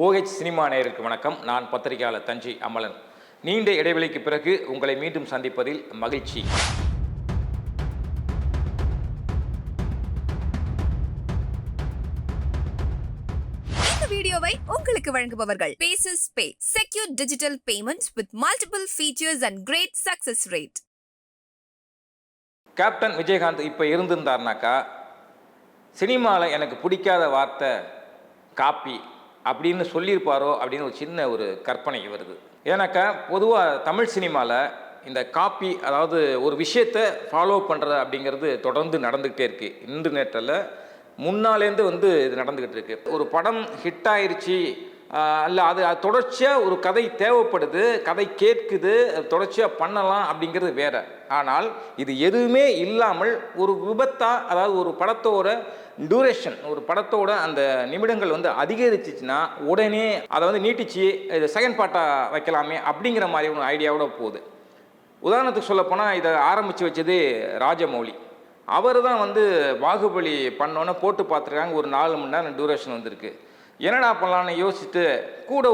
OH cinema நேயருக்கு வணக்கம். நான் பத்திரிகையாளர் தஞ்சை அமலன். நீண்ட இடைவெளிக்கு பிறகு உங்களை மீண்டும் சந்திப்பதில் மகிழ்ச்சி. இந்த வீடியோவை உங்களுக்கு வழங்குபவர்கள் பேசஸ் பே, secure digital payments with multiple features and great success rate. Captain Vijayakanth இப்போ இருந்திருந்தார்னாக்கா, சினிமாவில் எனக்கு பிடிக்காத வார்த்தை காப்பி அப்படின்னு சொல்லியிருப்பாரோ அப்படின்னு ஒரு சின்ன ஒரு கற்பனை வருது. ஏன்னாக்கா பொதுவாக தமிழ் சினிமாவில் இந்த காப்பி, அதாவது ஒரு விஷயத்தை ஃபாலோ பண்ணுறது அப்படிங்கிறது தொடர்ந்து நடந்துக்கிட்டே இருக்குது. இன்டர்நெட்டில் முன்னாலேருந்து இது நடந்துக்கிட்டு இருக்குது. ஒரு படம் ஹிட் ஆயிடுச்சு அல்ல, அது தொடர்ச்சியாக ஒரு கதை தேவைப்படுது, கதை கேட்குது, தொடர்ச்சியாக பண்ணலாம் அப்படிங்கிறது வேற. ஆனால் இது எதுவுமே இல்லாமல் ஒரு விபத்தாக, அதாவது ஒரு படத்தோட டியூரேஷன், ஒரு படத்தோட அந்த நிமிடங்கள் அதிகரிச்சிச்சுன்னா உடனே அதை நீட்டிச்சு செகண்ட் பார்ட்டாக வைக்கலாமே அப்படிங்கிற மாதிரி ஒரு ஐடியாவோட போகுது. உதாரணத்துக்கு சொல்லப்போனால் இதை ஆரம்பித்து வச்சது ராஜமௌலி. அவர் தான் பாகுபலி பண்ணோன்னே போட்டு பார்த்துருக்காங்க. ஒரு 4 மணி நேரம் டியூரேஷன் வந்திருக்கு. என்னடா பண்ணலான்னு யோசிச்சுட்டு கூட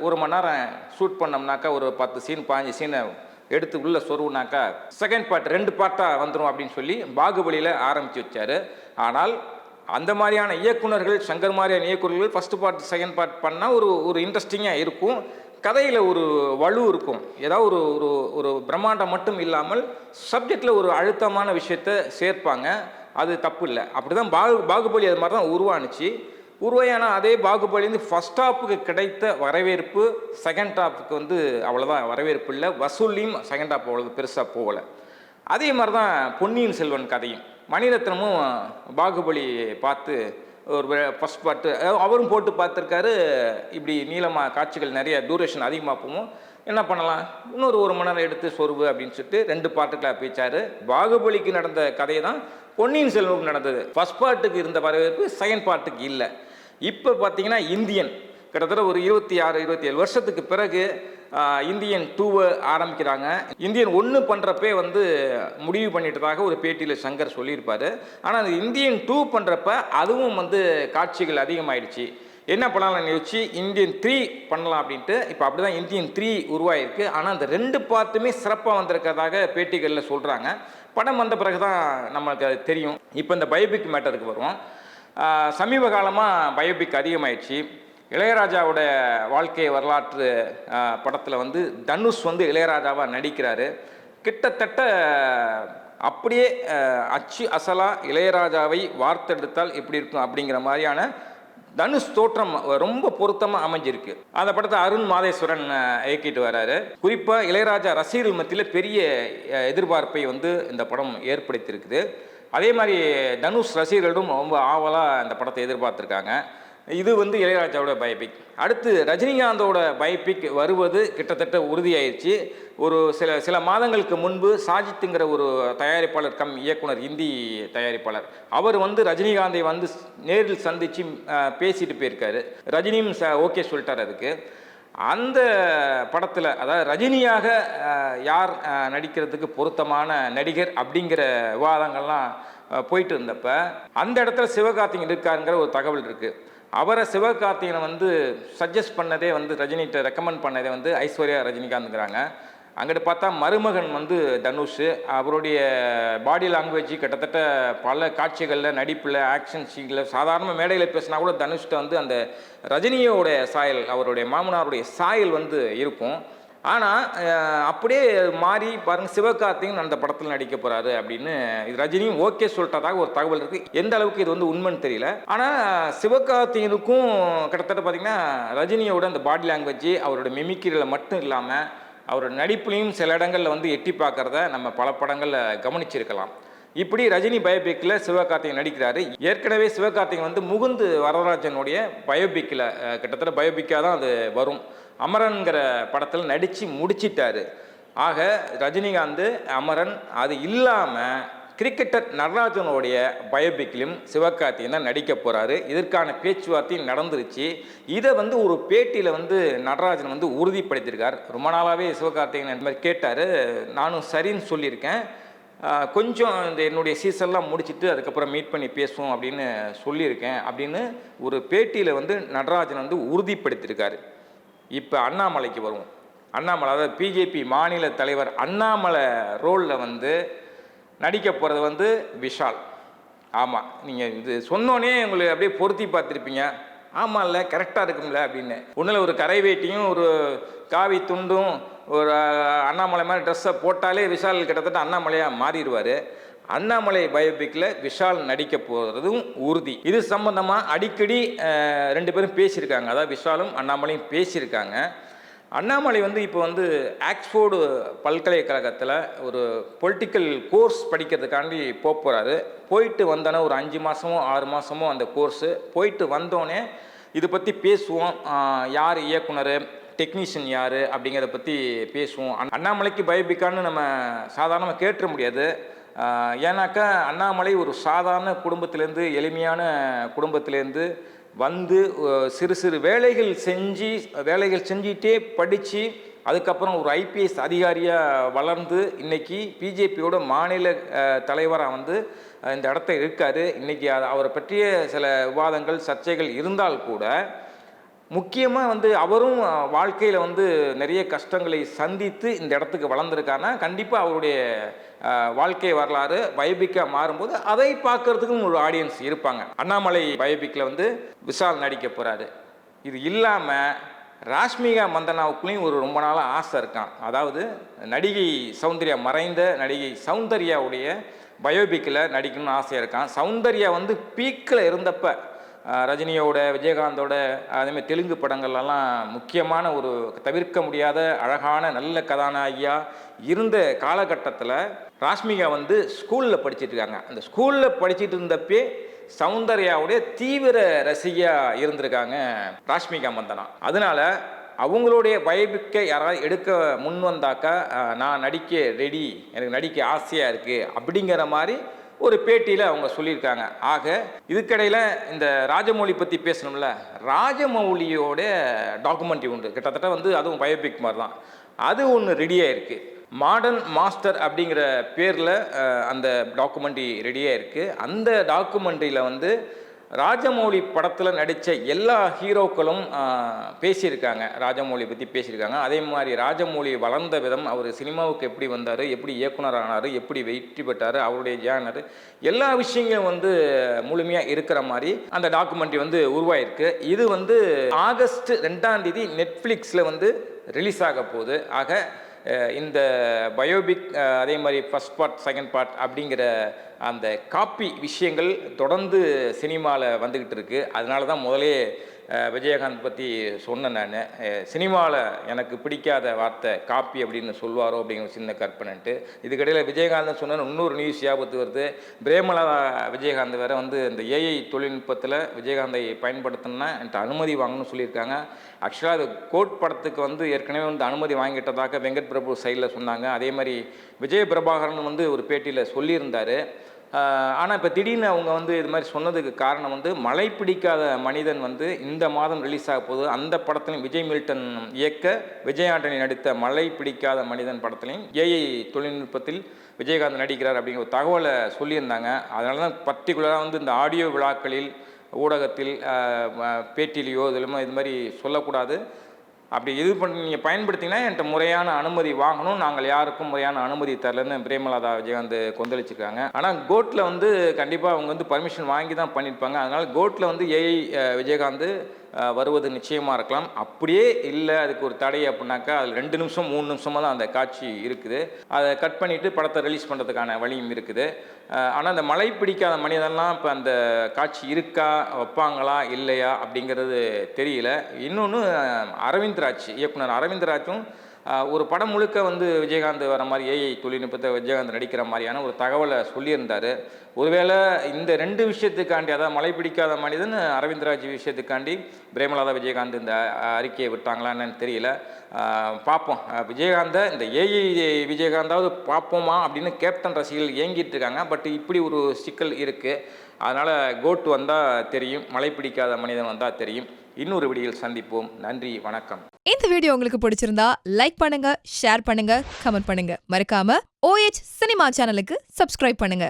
ஒரு மணி நேரம் ஷூட் பண்ணோம்னாக்கா ஒரு 10 சீன் 15 சீனை எடுத்து உள்ள சொருவுனாக்கா செகண்ட் பார்ட் 2 பார்ட்டாக வந்துடும் அப்படின்னு சொல்லி பாகுபலியில் ஆரம்பித்து வச்சார். ஆனால் அந்த மாதிரியான இயக்குநர்கள், சங்கர் மாதிரியான இயக்குநர்கள் ஃபஸ்ட்டு பார்ட் செகண்ட் பார்ட் பண்ணால் ஒரு இன்ட்ரெஸ்டிங்காக இருக்கும், கதையில் ஒரு வலு இருக்கும், ஏதாவது ஒரு ஒரு பிரம்மாண்டம் மட்டும் இல்லாமல் சப்ஜெக்டில் ஒரு அழுத்தமான விஷயத்தை சேர்ப்பாங்க. அது தப்பு இல்லை. அப்படி தான் பாகுபலி அது மாதிரி தான் உருவாயான அதே பாகுபலி ஃபஸ்ட் ஹாப்புக்கு கிடைத்த வரவேற்பு செகண்ட் ஹாப்புக்கு அவ்வளோதான் வரவேற்பு இல்லை. வசூல்லையும் செகண்ட் ஹாப் அவ்வளோ பெருசாக போகலை. அதே மாதிரி தான் பொன்னியின் செல்வன் கதையும். மணிரத்னமும் பாகுபலி பார்த்து ஒரு ஃபஸ்ட் பார்ட்டு அவரும் போட்டு பார்த்துருக்காரு. இப்படி நீளமாக காட்சிகள் நிறைய டியூரேஷன் அதிகமாக போகும், என்ன பண்ணலாம், இன்னொரு 1 மணி நேரம் எடுத்து சொருவு அப்படின்னு சொல்லிட்டு 2 பார்ட்டுக்களாக பிரிச்சார். பாகுபலிக்கு நடந்த கதை தான் பொன்னியின் செல்வனுக்கு நடந்தது. ஃபஸ்ட் பார்ட்டுக்கு இருந்த வரவேற்பு செகண்ட் பார்ட்டுக்கு இல்லை. இப்போ பார்த்தீங்கன்னா இந்தியன் கிட்டத்தட்ட ஒரு 26-27 வருஷத்துக்கு பிறகு இந்தியன் 2 ஆரம்பிக்கிறாங்க. இந்தியன் 1 பண்ணுறப்பே முடிவு பண்ணிட்டதாக ஒரு பேட்டியில் சங்கர் சொல்லியிருப்பார். ஆனால் அந்த இந்தியன் 2 பண்ணுறப்ப அதுவும் காட்சிகள் அதிகமாகிடுச்சு. என்ன பண்ணலாம்னு யோசிச்சு இந்தியன் 3 பண்ணலாம் அப்படின்ட்டு இப்போ அப்படி தான் இந்தியன் 3 உருவாயிருக்கு. ஆனால் அந்த 2 பார்ட்டுமே சிறப்பாக வந்திருக்கிறதாக பேட்டிகளில் சொல்கிறாங்க. படம் வந்த பிறகு தான் நம்மளுக்கு அது தெரியும். இப்போ இந்த பயோபிக் மேட்டருக்கு வருவோம். சமீப காலமாக பயோபிக் அதிகமாகிடுச்சு. இளையராஜாவோட வாழ்க்கை வரலாற்று படத்தில் தனுஷ் இளையராஜாவாக நடிக்கிறாரு. கிட்டத்தட்ட அப்படியே அச்சு அசலாக இளையராஜாவை வார்த்தெடுத்தால் எப்படி இருக்கும் அப்படிங்கிற மாதிரியான தனுஷ் தோற்றம் ரொம்ப பொருத்தமாக அமைஞ்சிருக்கு. அந்த படத்தை அருண் மாதேஸ்வரன் இயக்கிட்டு வர்றாரு. குறிப்பாக இளையராஜா ரசிகர்கள் மத்தியில் பெரிய எதிர்பார்ப்பை இந்த படம் ஏற்படுத்தியிருக்குது. அதே மாதிரி தனுஷ் ரசிகர்களும் ரொம்ப ஆவலாக இந்த படத்தை எதிர்பார்த்துருக்காங்க. இது இளையராஜாவோட பயோபிக். அடுத்து ரஜினிகாந்தோட பயோபிக் வருவது கிட்டத்தட்ட உறுதியாயிடுச்சு. ஒரு சில மாதங்களுக்கு முன்பு சாஜித்துங்கிற ஒரு தயாரிப்பாளர் இயக்குனர், இந்தி தயாரிப்பாளர், அவர் ரஜினிகாந்தை நேரில் சந்தித்து பேசிட்டு போயிருக்காரு. ரஜினியும் ஓகே சொல்லிட்டார் அதுக்கு. அந்த படத்தில், அதாவது ரஜினியாக யார் நடிக்கிறதுக்கு பொருத்தமான நடிகர் அப்படிங்கிற விவாதங்கள்லாம் போயிட்டு இருந்தப்ப அந்த இடத்துல சிவகார்த்திகேயன் இருக்காருங்கிற ஒரு தகவல் இருக்குது. அவரை சிவகார்த்திகேயனை சஜஸ்ட் பண்ணதே ரஜினிகிட்ட ரெக்கமெண்ட் பண்ணதே ஐஸ்வர்யா ரஜினிகாந்த்ங்கிறாங்க. அங்கிட்டு பார்த்தா மருமகன் தனுஷ். அவருடைய பாடி லாங்குவேஜ் கிட்டத்தட்ட பல காட்சிகளில், நடிப்பில், ஆக்ஷன் சீனில், சாதாரண மேடையில் பேசினா கூட தனுஷ்கிட்ட அந்த ரஜினியோட சாயல், அவருடைய மாமனாருடைய சாயல் இருக்கும். ஆனால் அப்படியே மாறி பாருங்கள், சிவகார்த்திகேயன் அந்த படத்தில் நடிக்க போகிறாரு அப்படின்னு ரஜினியும் ஓகே சொல்லிட்டதாக ஒரு தகவல் இருக்குது. எந்த அளவுக்கு இது உண்மைன்னு தெரியல. ஆனால் சிவகார்த்திகேயனுக்கும் கிட்டத்தட்ட பார்த்திங்கன்னா ரஜினியோட அந்த பாடி லாங்குவேஜ், அவரோட மிமிக்ரியில் மட்டும் இல்லாமல் அவரோட நடிப்புலையும் சில இடங்களில் எட்டி பார்க்குறத நம்ம பல படங்களில் கவனிச்சிருக்கலாம். இப்படி ரஜினி பயோபிக்கில் சிவகார்த்திகேயன் நடிக்கிறாரு. ஏற்கனவே சிவகார்த்திகேயன் முகுந்து வரதராஜனுடைய பயோபிக்கில் கிட்டத்தட்ட பயோபிக்காக தான் அது வரும். அமரன்கிற படத்தில் நடித்து முடிச்சிட்டாரு. ஆக ரஜினிகாந்த், அமரன், அது இல்லாமல் கிரிக்கெட்டர் நடராஜனுடைய பயோபிக்கிலும் சிவகார்த்திகேயன் தான் நடிக்க போகிறாரு. இதற்கான பேச்சுவார்த்தையும் நடந்துருச்சு. இதை ஒரு பேட்டியில் நடராஜன் உறுதிப்படுத்தியிருக்கார். ரொம்ப நாளாகவே சிவகார்த்திகேயன் இந்த மாதிரி கேட்டார். நானும் சரின்னு சொல்லியிருக்கேன். கொஞ்சம் இந்த என்னுடைய சீசன்லாம் முடிச்சுட்டு அதுக்கப்புறம் மீட் பண்ணி பேசுவோம் அப்படின்னு சொல்லியிருக்கேன் அப்படின்னு ஒரு பேட்டியில் வந்து நடராஜன் வந்து உறுதிப்படுத்தியிருக்காரு. இப்போ அண்ணாமலைக்கு வருவோம். அண்ணாமலை, அதாவது பிஜேபி மாநில தலைவர் அண்ணாமலை ரோலில் வந்து நடிக்க போகிறது வந்து விஷால். ஆமாம், நீங்கள் இது சொன்னோன்னே உங்களுக்கு அப்படியே பொருத்தி பார்த்துருப்பீங்க. ஆமாம், இல்லை கரெக்டாக இருக்கும்ல அப்படின்னு. ஒன்றில் ஒரு கரை வேட்டியும் ஒரு காவி துண்டும் ஒரு அண்ணாமலை மாதிரி ட்ரெஸ்ஸை போட்டாலே விஷால் கிட்டத்தட்ட அண்ணாமலையாக மாறிடுவார். அண்ணாமலை பயோபிக்கில் விஷால் நடிக்க போகிறதும் உறுதி. இது சம்பந்தமாக அடிக்கடி 2 பேரும் பேசியிருக்காங்க. அதாவது விஷாலும் அண்ணாமலையும் பேசியிருக்காங்க. அண்ணாமலை வந்து இப்போ வந்து ஆக்ஸ்ஃபோர்டு பல்கலைக்கழகத்தில் ஒரு பொலிட்டிக்கல் கோர்ஸ் படிக்கிறதுக்காண்டி போகிறாரு. போயிட்டு வந்தோன்னே ஒரு 5 மாதமோ 6 மாதமோ அந்த கோர்ஸு போயிட்டு வந்தோடனே இதை பற்றி பேசுவோம். யார் இயக்குனர், டெக்னீஷியன் யார் அப்படிங்கிறத பற்றி பேசுவோம். அண்ணாமலைக்கு பயோபிக்கான்னு நம்ம சாதாரணமாக கேட்டுற முடியாது. ஏன்னாக்கா அண்ணாமலை ஒரு சாதாரண குடும்பத்திலேருந்து, எளிமையான குடும்பத்திலேருந்து வந்து சிறு சிறு வேலைகள் செஞ்சிட்டே படித்து அதுக்கப்புறம் ஒரு ஐபிஎஸ் அதிகாரியாக வளர்ந்து இன்றைக்கி பிஜேபியோட மாநில தலைவராக வந்து இந்த இடத்த இருக்கார். இன்றைக்கி அவரை பற்றிய சில விவாதங்கள், சர்ச்சைகள் இருந்தால் கூட முக்கியமாக வந்து அவரும் வாழ்க்கையில் வந்து நிறைய கஷ்டங்களை சந்தித்து இந்த இடத்துக்கு வளர்ந்துருக்காருன்னா கண்டிப்பாக அவருடைய வாழ்க்கை வரலாறு பயோபிக்காக மாறும்போது அதை பார்க்கறதுக்கும் ஒரு ஆடியன்ஸ் இருப்பாங்க. அண்ணாமலை பயோபிக்கில் வந்து விஷால் நடிக்க போகிறாரு. இது இல்லாமல் ராஷ்மிகா மந்தனாவுக்குள்ளேயும் ஒரு ரொம்ப நாளாக ஆசை இருக்கான். அதாவது நடிகை சௌந்தர்யா, மறைந்த நடிகை சௌந்தர்யாவுடைய பயோபிக்கில் நடிக்கணும்னு ஆசையாக இருக்கான். சௌந்தர்யா வந்து பீக்கில் இருந்தப்போ ரஜினியோட, விஜயகாந்தோட, அதேமாதிரி தெலுங்கு படங்கள்லாம் முக்கியமான ஒரு தவிர்க்க முடியாத அழகான நல்ல கதாநாயகியாக இருந்த காலகட்டத்தில் ராஷ்மிகா வந்து ஸ்கூலில் படிச்சுட்டு இருக்காங்க. அந்த ஸ்கூலில் படிச்சுட்டு இருந்தப்பே சௌந்தர்யாவுடைய தீவிர ரசிகையாக இருந்திருக்காங்க ராஷ்மிகா மந்தனா. அதனால அவங்களுடைய பயோபிக்கை யாராவது எடுக்க முன் வந்தாக்கா நான் நடிக்க ரெடி, எனக்கு நடிக்க ஆசையாக இருக்குது அப்படிங்கிற மாதிரி ஒரு பேட்டியில் அவங்க சொல்லியிருக்காங்க. ஆக இதுக்கடையில் இந்த ராஜமௌழி பற்றி பேசணும்ல, ராஜமௌழியோட டாக்குமெண்ட்ரி உண்டு, கிட்டத்தட்ட வந்து அதுவும் பயோபிக் மாதிரி தான். அது ஒன்று ரெடியாக இருக்குது. மாடர்ன் மாஸ்டர் அப்படிங்கிற பேரில் அந்த டாக்குமெண்ட்ரி ரெடியாக இருக்குது. அந்த டாக்குமெண்ட்ரியில் வந்து ராஜமௌழி படத்தில் நடித்த எல்லா ஹீரோக்களும் பேசியிருக்காங்க, ராஜமௌழி பற்றி பேசியிருக்காங்க. அதே மாதிரி ராஜமௌழி வளர்ந்த விதம், அவர் சினிமாவுக்கு எப்படி வந்தார், எப்படி இயக்குனர் ஆனார், எப்படி வெற்றி பெற்றார், அவருடைய ஜேனர், எல்லா விஷயங்களும் வந்து முழுமையாக இருக்கிற மாதிரி அந்த டாக்குமெண்ட்ரி வந்து உருவாயிருக்கு. இது வந்து ஆகஸ்ட் 2ஆம் தேதி நெட்ஃப்ளிக்ஸில் வந்து ரிலீஸ் ஆக போகுது. ஆக இந்த பயோபிக், அதே மாதிரி ஃபஸ்ட் பார்ட், செகண்ட் பார்ட் அப்படிங்கிற அந்த காப்பி விஷயங்கள் தொடர்ந்து சினிமாவில் வந்துக்கிட்டு இருக்குது. அதனால தான் முதலே விஜயகாந்த் பற்றி சொன்னேன் நான். சினிமாவில் எனக்கு பிடிக்காத வார்த்தை காப்பி அப்படின்னு சொல்லுவாரோ அப்படிங்கிற சின்ன கற்பனைன்ட்டு. இதுக்கிடையில் விஜயகாந்த் சொன்ன இன்னொரு நியூஸ் ஞாபகத்து வருது. பிரேமலதா விஜயகாந்த் வேறு வந்து இந்த ஏஐ தொழில்நுட்பத்தில் விஜயகாந்தை பயன்படுத்தணுன்னா என்கிட்ட அனுமதி வாங்கணும்னு சொல்லியிருக்காங்க. ஆக்சுவலாக அது கோட் படத்துக்கு வந்து ஏற்கனவே வந்து அனுமதி வாங்கிட்டதாக வெங்கட் பிரபு சைடில் சொன்னாங்க. அதே மாதிரி விஜய பிரபாகரன் வந்து ஒரு பேட்டியில் சொல்லியிருந்தார். ஆனால் இப்போ திடீர்னு அவங்க வந்து இது மாதிரி சொன்னதுக்கு காரணம் வந்து மழை பிடிக்காத மனிதன் வந்து இந்த மாதம் ரிலீஸ் ஆக போகுது. அந்த படத்துலையும் விஜய் மில்டன் இயக்க விஜய் ஆண்டனி நடித்த மழை பிடிக்காத மனிதன் படத்துலையும் ஏஐ தொழில்நுட்பத்தில் விஜயகாந்த் நடிக்கிறார் அப்படிங்கிற ஒரு தகவலை சொல்லியிருந்தாங்க. அதனால தான் பர்டிகுலராக வந்து இந்த ஆடியோ விழாக்களில், ஊடகத்தில், பேட்டிலேயோ இதிலுமே இது மாதிரி சொல்லக்கூடாது. அப்படி இது பண்ணி நீங்கள் பயன்படுத்திங்கன்னா என்கிட்ட முறையான அனுமதி வாங்கணும், நாங்கள் யாருக்கும் முறையான அனுமதி தரலன்னு பிரேமலதா விஜயகாந்த் கொந்தளிச்சிருக்காங்க. ஆனால் கோட்டில் வந்து கண்டிப்பாக அவங்க வந்து பர்மிஷன் வாங்கி தான் பண்ணியிருப்பாங்க. அதனால் கோட்டில் வந்து ஏஐ விஜயகாந்த் வருவது நிச்சயமாக இருக்கலாம். அப்படியே இல்லை அதுக்கு ஒரு தடை அப்படின்னாக்கா அதில் 2 நிமிஷம் 3 நிமிஷமாக தான் அந்த காட்சி இருக்குது. அதை கட் பண்ணிவிட்டு படத்தை ரிலீஸ் பண்ணுறதுக்கான வழியும் இருக்குது. ஆனால் அந்த மழை பிடிக்காத மனிதன்லாம் இப்போ அந்த காட்சி இருக்கா, வைப்பாங்களா இல்லையா அப்படிங்கிறது தெரியல. இன்னொன்று அரவிந்த்ராஜ், இயக்குனர் அரவிந்த்ராஜும் ஒரு படம் முழுக்க வந்து விஜயகாந்த் வர மாதிரி ஏஐ தொழில்நுட்பத்தை விஜயகாந்த் நடிக்கிற மாதிரியான ஒரு தகவலை சொல்லியிருந்தார். ஒருவேளை இந்த 2 விஷயத்துக்காண்டி, அதாவது மழை பிடிக்காத மனிதன், அரவிந்த்ராஜ் விஷயத்துக்காண்டி பிரேமலதா விஜயகாந்த் இந்த அறிக்கையை விட்டாங்களான்னு தெரியல. பார்ப்போம். விஜயகாந்தை இந்த ஏஐ விஜயகாந்தாவது பார்ப்போமா அப்படின்னு கேப்டன் ரசிகர்கள் ஏங்கிட்டு இருக்காங்க. பட் இப்படி ஒரு சிக்கல் இருக்குது. அதனால் கோட் வந்தால் தெரியும், மழை பிடிக்காத மனிதன் வந்தால் தெரியும். இன்னொரு வீடியோவில் சந்திப்போம். நன்றி, வணக்கம். இந்த வீடியோ உங்களுக்கு பிடிச்சிருந்தா லைக் பண்ணுங்க, ஷேர் பண்ணுங்க, கமெண்ட் பண்ணுங்க. மறக்காம OH சினிமா சேனலுக்கு சப்ஸ்கிரைப் பண்ணுங்க.